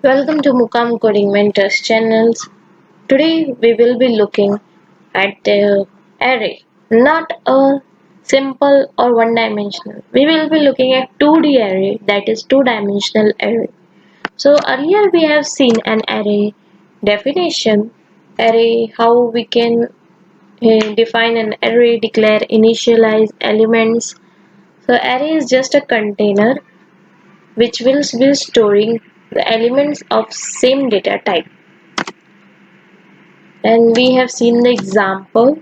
Welcome to Mukam Coding Mentors channels. Today we will be looking at the array, not a simple or one-dimensional. We will be looking at 2D array, that is two-dimensional array. So earlier we have seen an array definition, array, how we can define an array, declare, initialize elements. So array is just a container which will be storing the elements of same data type, and we have seen the example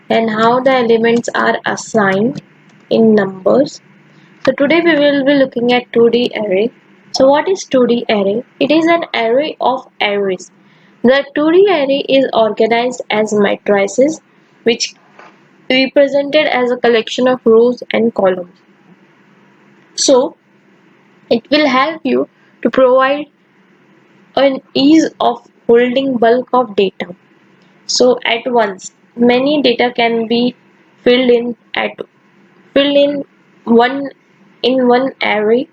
and how the elements are assigned in numbers. So today we will be looking at 2D array. So what is 2D array? It is an array of arrays. The 2D array is organized as matrices which represented as a collection of rows and columns. So it will help you to provide an ease of holding bulk of data. So at once, many data can be filled in one array,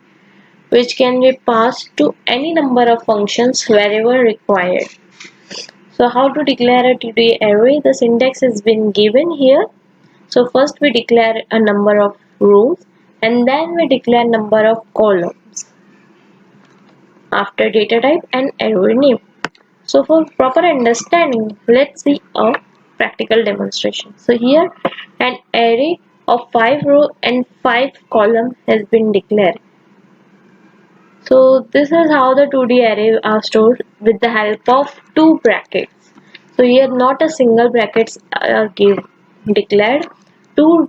which can be passed to any number of functions wherever required. So how to declare a 2D array? The syntax has been given here. So first we declare a number of rows and then we declare number of columns after data type and array name. So for proper understanding, let's see a practical demonstration. So here an array of 5 rows and 5 columns has been declared. So this is how the 2D array are stored with the help of two brackets. So here not a single brackets are declared, two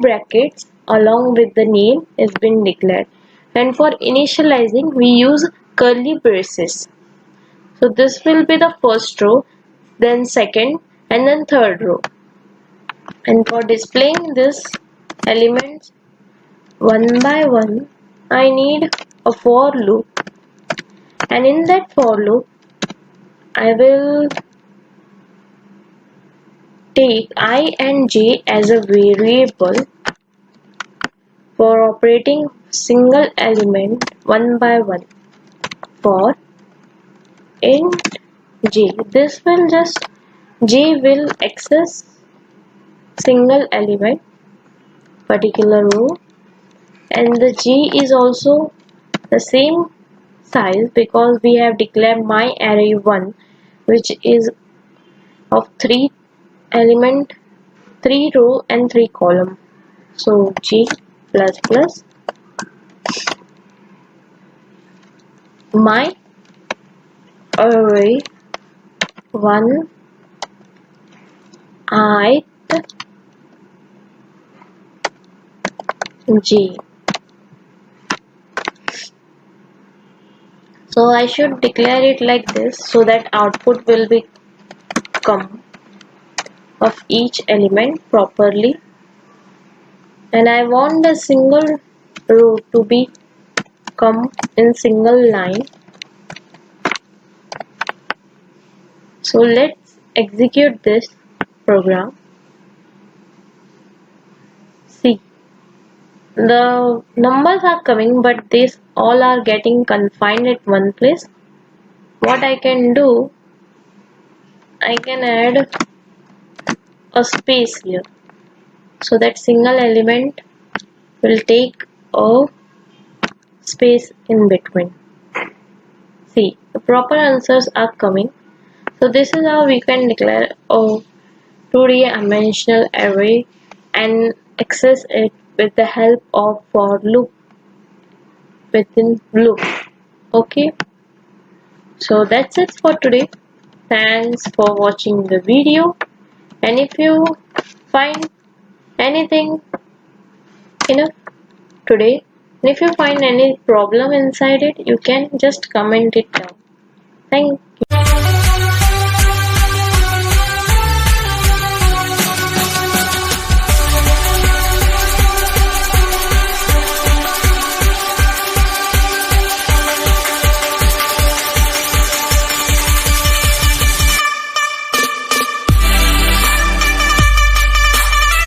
brackets along with the name has been declared. And for initializing we use curly braces. So this will be the first row, then second and then third row. And for displaying this elements one by one, I need a for loop, and in that for loop I will take I and j as a variable for operating single element one by one. For int j, this will just j will access single element particular row, and the j is also the same size because we have declared my array 1, which is of 3 element, 3 row and 3 column. So j plus plus my array 1 ith j. So I should declare it like this so that output will be come of each element properly, and I want the single row to be come in single line. So let's execute this program. See, the numbers are coming, but these all are getting confined at one place. What I can do, I can add a space here so that single element will take a space in between. See, the proper answers are coming. So this is how we can declare a 2D dimensional array and access it with the help of for loop within loop. Okay, so that's it for today. Thanks for watching the video, and if you find anything enough today, and if you find any problem inside it, you can just comment it down. Thank you.